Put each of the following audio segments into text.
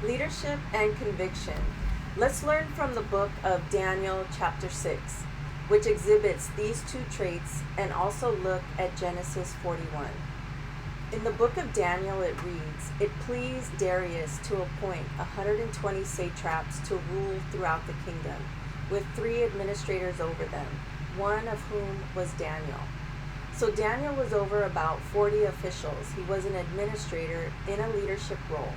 Leadership and conviction. Let's learn from the book of Daniel, chapter 6, which exhibits these two traits, and also look at Genesis 41. In the book of Daniel, it reads, "It pleased Darius to appoint 120 satraps to rule throughout the kingdom, with 3 administrators over them, one of whom was Daniel." So Daniel was over about 40 officials. He was an administrator in a leadership role.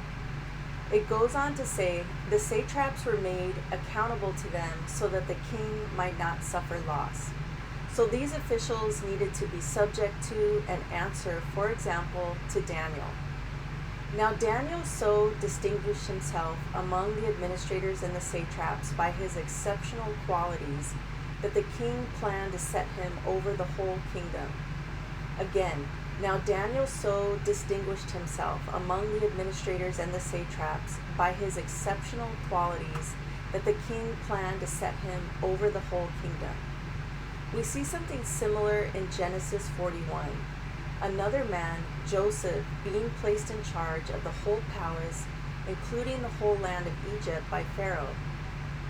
It goes on to say, the satraps were made accountable to them so that the king might not suffer loss. So these officials needed to be subject to and answer, for example, to Daniel. Now Daniel so distinguished himself among the administrators and the satraps by his exceptional qualities that the king planned to set him over the whole kingdom. Again, now Daniel so distinguished himself among the administrators and the satraps by his exceptional qualities that the king planned to set him over the whole kingdom. We see something similar in Genesis 41. Another man, Joseph, being placed in charge of the whole palace, including the whole land of Egypt by Pharaoh.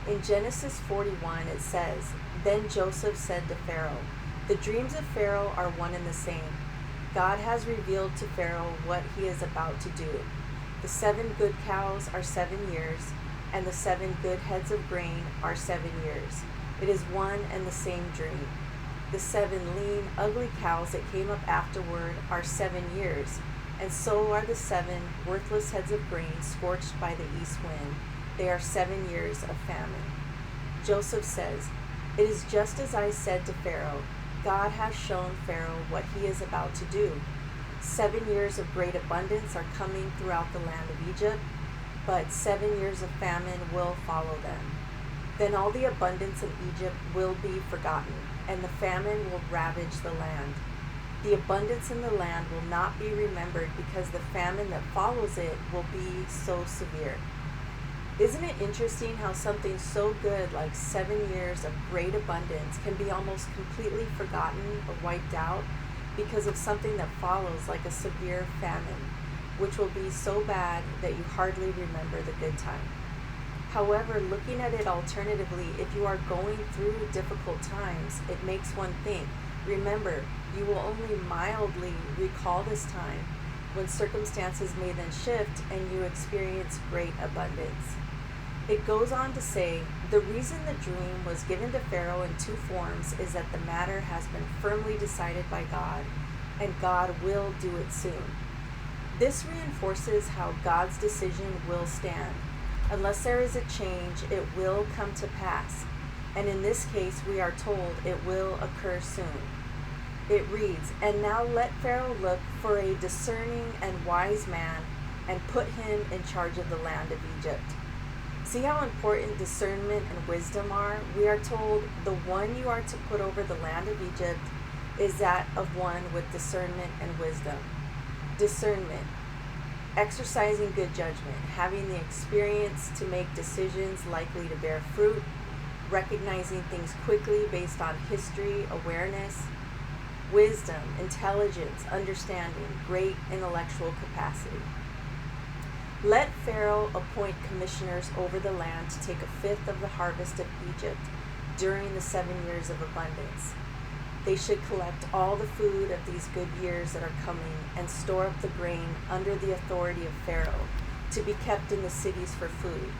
In Genesis 41 it says, "Then Joseph said to Pharaoh, 'The dreams of Pharaoh are one and the same. God has revealed to Pharaoh what he is about to do. The 7 good cows are 7 years, and the 7 good heads of grain are 7 years. It is one and the same dream. The 7 lean, ugly cows that came up afterward are 7 years, and so are the 7 worthless heads of grain scorched by the east wind. They are 7 years of famine.'" Joseph says, "It is just as I said to Pharaoh. God has shown Pharaoh what he is about to do. 7 years of great abundance are coming throughout the land of Egypt, but 7 years of famine will follow them. Then all the abundance in Egypt will be forgotten, and the famine will ravage the land. The abundance in the land will not be remembered because the famine that follows it will be so severe." Isn't it interesting how something so good like 7 years of great abundance can be almost completely forgotten or wiped out because of something that follows like a severe famine, which will be so bad that you hardly remember the good time? However, looking at it alternatively, if you are going through difficult times, it makes one think, remember, you will only mildly recall this time when circumstances may then shift and you experience great abundance. It goes on to say, "The reason the dream was given to Pharaoh in 2 forms is that the matter has been firmly decided by God, and God will do it soon." This reinforces how God's decision will stand. Unless there is a change, it will come to pass. And in this case, we are told it will occur soon. It reads, "And now let Pharaoh look for a discerning and wise man and put him in charge of the land of Egypt." See how important discernment and wisdom are? We are told the one you are to put over the land of Egypt is that of one with discernment and wisdom. Discernment, exercising good judgment, having the experience to make decisions likely to bear fruit, recognizing things quickly based on history, awareness. Wisdom, intelligence, understanding, great intellectual capacity. Let Pharaoh appoint commissioners over the land to take 1/5 of the harvest of Egypt during the 7 years of abundance. They should collect all the food of these good years that are coming and store up the grain under the authority of Pharaoh to be kept in the cities for food.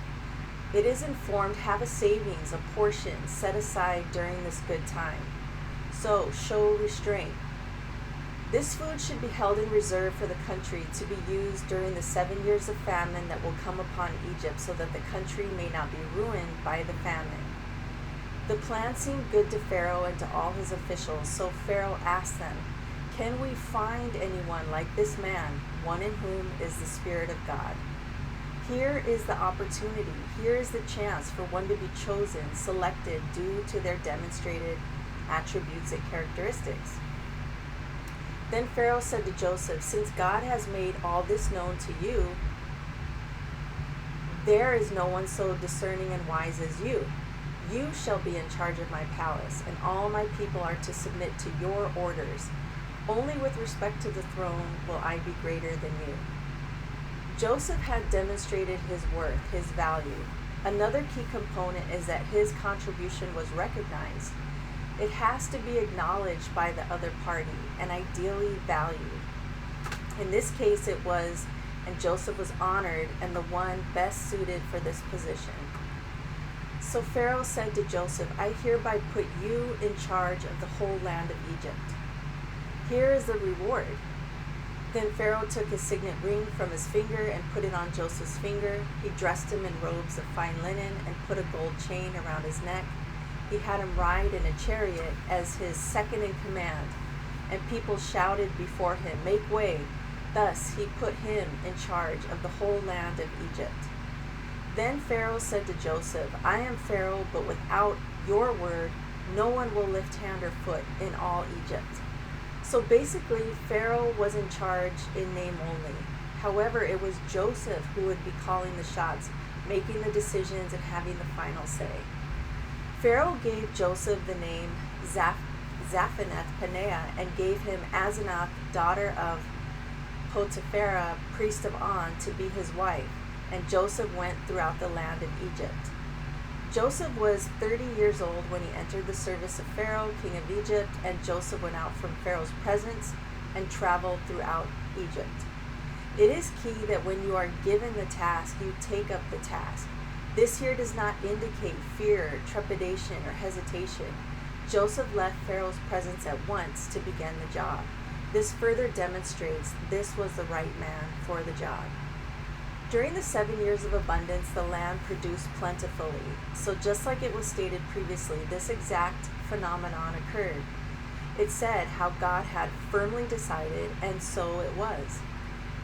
It is informed, have a savings, a portion set aside during this good time. So show restraint. This food should be held in reserve for the country to be used during the 7 years of famine that will come upon Egypt so that the country may not be ruined by the famine. The plan seemed good to Pharaoh and to all his officials, so Pharaoh asked them, "Can we find anyone like this man, one in whom is the Spirit of God?" Here is the opportunity. Here is the chance for one to be chosen, selected due to their demonstrated attributes and characteristics. Then Pharaoh said to Joseph, "Since God has made all this known to you, there is no one so discerning and wise as you. You shall be in charge of my palace, and all my people are to submit to your orders. Only with respect to the throne will I be greater than you." Joseph had demonstrated his worth, his value. Another key component is that his contribution was recognized. It has to be acknowledged by the other party and ideally valued. In this case, it was, and Joseph was honored and the one best suited for this position. So Pharaoh said to Joseph, I hereby put you in charge of the whole land of Egypt. Here is the reward. Then Pharaoh took his signet ring from his finger and put it on Joseph's finger. He dressed him in robes of fine linen and put a gold chain around his neck. He had him ride in a chariot as his second in command, and people shouted before him, Make way! Thus he put him in charge of the whole land of Egypt. Then Pharaoh said to Joseph, I am Pharaoh, but without your word, no one will lift hand or foot in all Egypt. So basically, Pharaoh was in charge in name only. However, it was Joseph who would be calling the shots, making the decisions, and having the final say. Pharaoh gave Joseph the name Zaphenath-Paneah and gave him Asenath, daughter of Potiphera, priest of On, to be his wife, and Joseph went throughout the land of Egypt. Joseph was 30 years old when he entered the service of Pharaoh, king of Egypt, and Joseph went out from Pharaoh's presence and traveled throughout Egypt. It is key that when you are given the task, you take up the task. This here does not indicate fear, trepidation, or hesitation. Joseph left Pharaoh's presence at once to begin the job. This further demonstrates this was the right man for the job. During the 7 years of abundance, the land produced plentifully. So just like it was stated previously, this exact phenomenon occurred. It said how God had firmly decided, and so it was.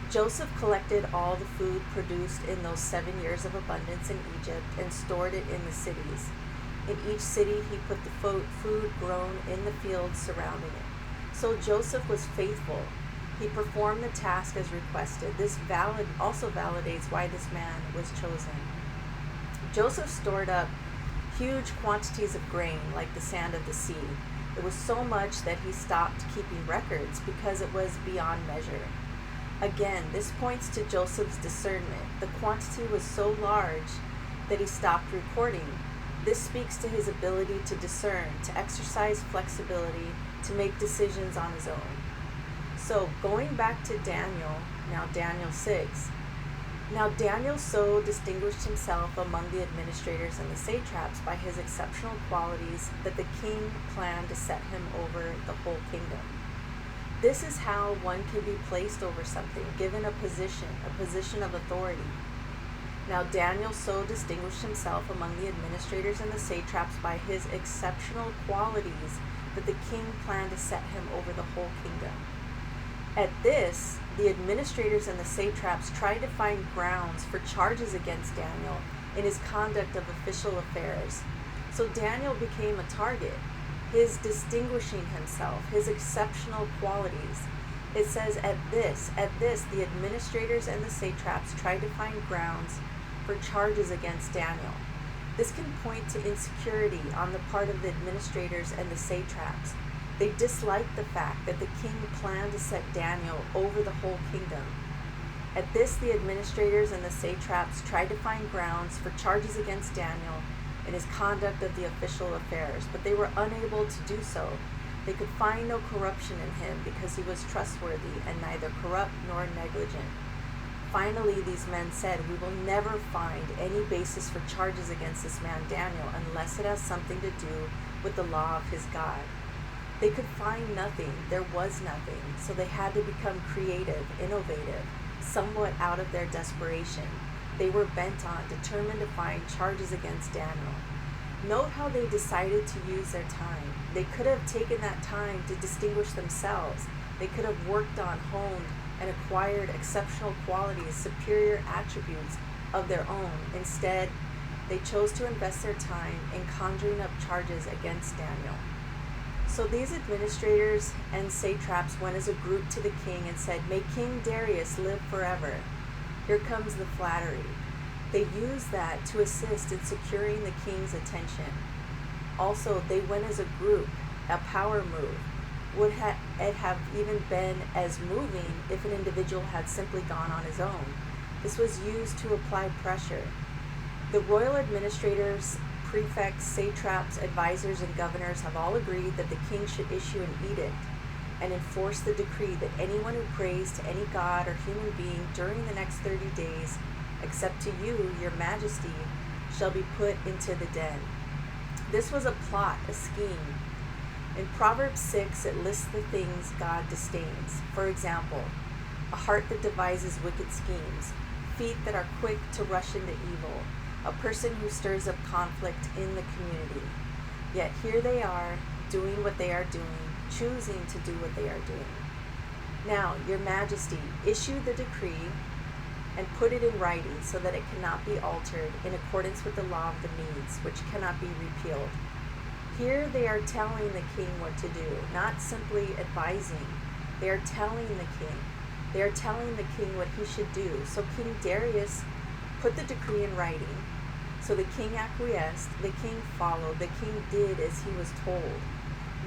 Joseph collected all the food produced in those 7 years of abundance in Egypt and stored it in the cities. In each city, he put the food grown in the fields surrounding it. So Joseph was faithful. He performed the task as requested. This also validates why this man was chosen. Joseph stored up huge quantities of grain like the sand of the sea. It was so much that he stopped keeping records because it was beyond measure. Again, this points to Joseph's discernment. The quantity was so large that he stopped recording. This speaks to his ability to discern, to exercise flexibility, to make decisions on his own. So going back to Daniel, now Daniel 6. Now Daniel so distinguished himself among the administrators and the satraps by his exceptional qualities that the king planned to set him over the whole kingdom. This is how one can be placed over something, given a position of authority. Now Daniel so distinguished himself among the administrators and the satraps by his exceptional qualities that the king planned to set him over the whole kingdom. At this, the administrators and the satraps tried to find grounds for charges against Daniel in his conduct of official affairs. So Daniel became a target. His distinguishing himself, his exceptional qualities. It says, at this, the administrators and the satraps tried to find grounds for charges against Daniel. This can point to insecurity on the part of the administrators and the satraps. They disliked the fact that the king planned to set Daniel over the whole kingdom. At this, the administrators and the satraps tried to find grounds for charges against Daniel in his conduct of the official affairs, but they were unable to do so. They could find no corruption in him because he was trustworthy and neither corrupt nor negligent. Finally, these men said, we will never find any basis for charges against this man Daniel unless it has something to do with the law of his God. They could find nothing. There was nothing. So they had to become creative, innovative, somewhat out of their desperation. They were bent on, determined to find charges against Daniel. Note how they decided to use their time. They could have taken that time to distinguish themselves. They could have worked on, honed, and acquired exceptional qualities, superior attributes of their own. Instead, they chose to invest their time in conjuring up charges against Daniel. So these administrators and satraps went as a group to the king and said, may King Darius live forever. Here comes the flattery. They used that to assist in securing the king's attention. Also, they went as a group, a power move. Would it have even been as moving if an individual had simply gone on his own? This was used to apply pressure. The royal administrators, prefects, satraps, advisors, and governors have all agreed that the king should issue an edict and enforce the decree that anyone who prays to any god or human being during the next 30 days, except to you, your majesty, shall be put into the den. This was a plot, a scheme. In Proverbs 6, it lists the things God disdains. For example, a heart that devises wicked schemes, feet that are quick to rush into evil, a person who stirs up conflict in the community. Yet here they are, doing what they are doing, choosing to do what they are doing. Now, your majesty, issue the decree and put it in writing so that it cannot be altered in accordance with the law of the Medes, which cannot be repealed. Here they are telling the king what to do, not simply advising. They are telling the king. They are telling the king what he should do. So King Darius put the decree in writing. So the king acquiesced, the king followed, the king did as he was told.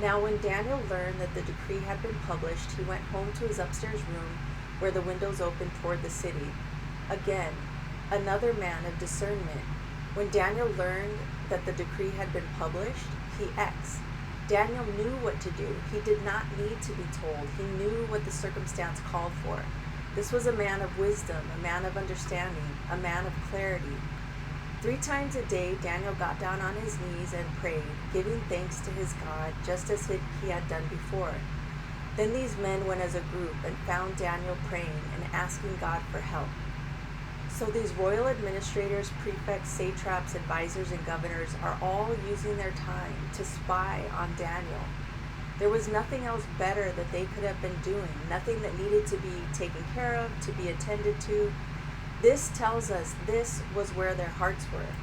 Now when Daniel learned that the decree had been published, he went home to his upstairs room where the windows opened toward the city. Again, another man of discernment. When Daniel learned that the decree had been published, he X. Daniel knew what to do. He did not need to be told. He knew what the circumstance called for. This was a man of wisdom, a man of understanding, a man of clarity. 3 times a day, Daniel got down on his knees and prayed, giving thanks to his God, just as he had done before. Then these men went as a group and found Daniel praying and asking God for help. So these royal administrators, prefects, satraps, advisors, and governors are all using their time to spy on Daniel. There was nothing else better that they could have been doing, nothing that needed to be taken care of, to be attended to. This tells us this was where their hearts were.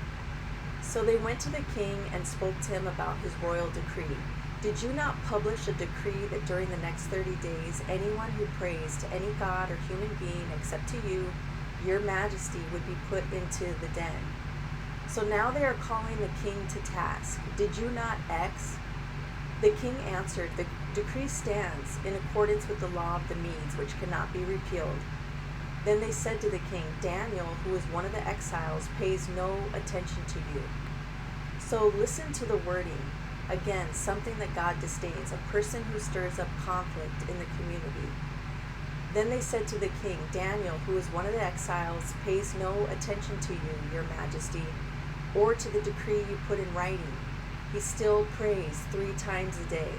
So they went to the king and spoke to him about his royal decree. Did you not publish a decree that during the next 30 days, anyone who prays to any god or human being except to you, your majesty, would be put into the den? So now they are calling the king to task. Did you not X? The king answered, the decree stands in accordance with the law of the Medes, which cannot be repealed. Then they said to the king, Daniel, who is one of the exiles, pays no attention to you. So listen to the wording. Again, something that God disdains, a person who stirs up conflict in the community. Then they said to the king, Daniel, who is one of the exiles, pays no attention to you, your majesty, or to the decree you put in writing. He still prays 3 times a day.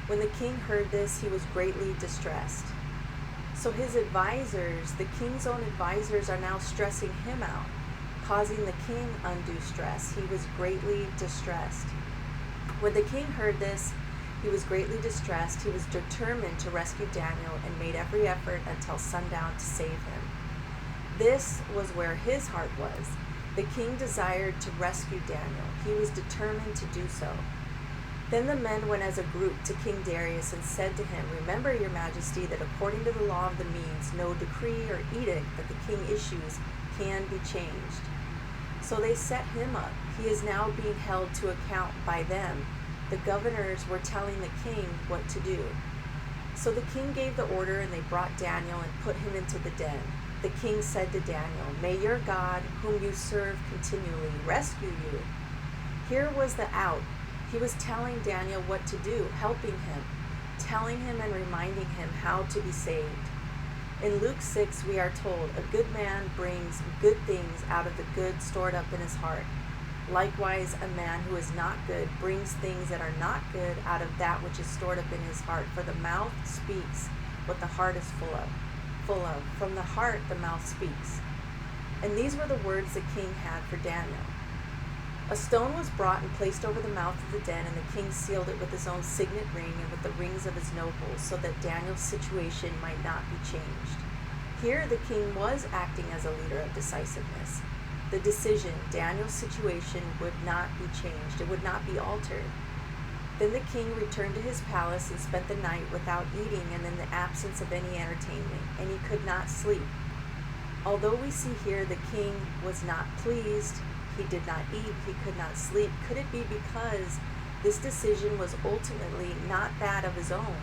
When the king heard this, he was greatly distressed. So his advisors, the king's own advisors, are now stressing him out, causing the king undue stress. He was greatly distressed. When the king heard this, he was greatly distressed. He was determined to rescue Daniel and made every effort until sundown to save him. This was where his heart was. The king desired to rescue Daniel. He was determined to do so. Then the men went as a group to King Darius and said to him, Remember, your majesty, that according to the law of the Medes, no decree or edict that the king issues can be changed. So they set him up. He is now being held to account by them. The governors were telling the king what to do. So the king gave the order, and they brought Daniel and put him into the den. The king said to Daniel, May your God, whom you serve continually, rescue you. Here was the out. He was telling Daniel what to do, helping him, telling him and reminding him how to be saved. In Luke 6, we are told, A good man brings good things out of the good stored up in his heart. Likewise, a man who is not good brings things that are not good out of that which is stored up in his heart. For the mouth speaks what the heart is full of. From the heart the mouth speaks. And these were the words the king had for Daniel. A stone was brought and placed over the mouth of the den, and the king sealed it with his own signet ring and with the rings of his nobles, so that Daniel's situation might not be changed. Here the king was acting as a leader of decisiveness. The decision, Daniel's situation, would not be changed. It would not be altered. Then the king returned to his palace and spent the night without eating and in the absence of any entertainment, and he could not sleep. Although we see here the king was not pleased, he did not eat, he could not sleep. Could it be because this decision was ultimately not that of his own?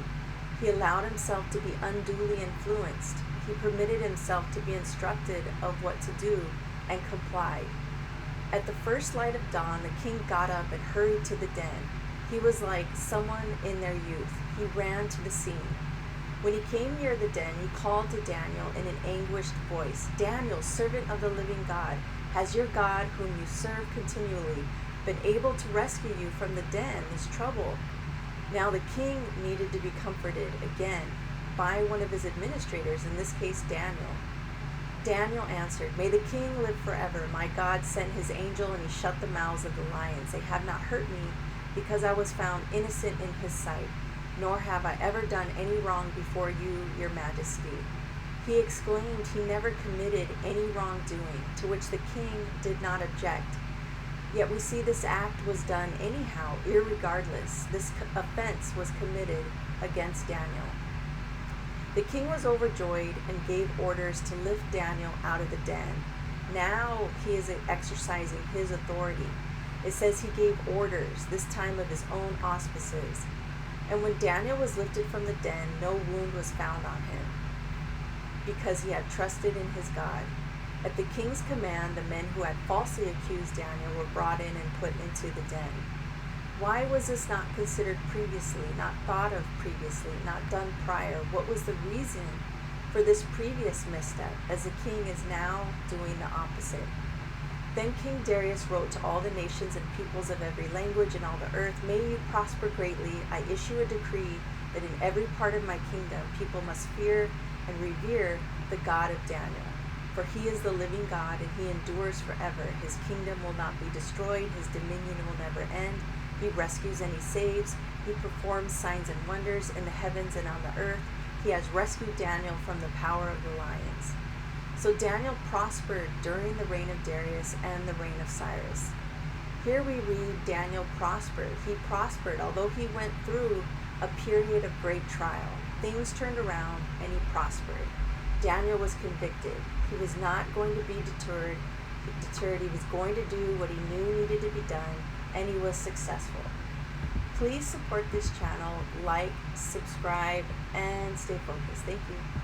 He allowed himself to be unduly influenced. He permitted himself to be instructed of what to do and complied. At the first light of dawn, the king got up and hurried to the den. He was like someone in their youth. He ran to the scene. When he came near the den, he called to Daniel in an anguished voice, "Daniel, servant of the living God, has your God, whom you serve continually, been able to rescue you from the den, this trouble?" Now the king needed to be comforted again by one of his administrators, in this case Daniel. Daniel answered, "May the king live forever. My God sent his angel and he shut the mouths of the lions. They have not hurt me because I was found innocent in his sight, nor have I ever done any wrong before you, your majesty." He exclaimed he never committed any wrongdoing, to which the king did not object. Yet we see this act was done anyhow, irregardless. This offense was committed against Daniel. The king was overjoyed and gave orders to lift Daniel out of the den. Now he is exercising his authority. It says he gave orders, this time of his own auspices. And when Daniel was lifted from the den, no wound was found on him, because he had trusted in his God. At the king's command, the men who had falsely accused Daniel were brought in and put into the den. Why was this not considered previously, not thought of previously, not done prior? What was the reason for this previous misstep, as the king is now doing the opposite? Then King Darius wrote to all the nations and peoples of every language in all the earth, "May you prosper greatly. I issue a decree that in every part of my kingdom people must fear and revere the God of Daniel. For he is the living God, and he endures forever. His kingdom will not be destroyed. His dominion will never end. He rescues and he saves. He performs signs and wonders in the heavens and on the earth. He has rescued Daniel from the power of the lions." So Daniel prospered during the reign of Darius and the reign of Cyrus. Here we read Daniel prospered. He prospered, although he went through a period of great trial. Things turned around and he prospered. Daniel was convicted. He was not going to be deterred. He was going to do what he knew needed to be done, and he was successful. Please support this channel, like, subscribe, and stay focused. Thank you.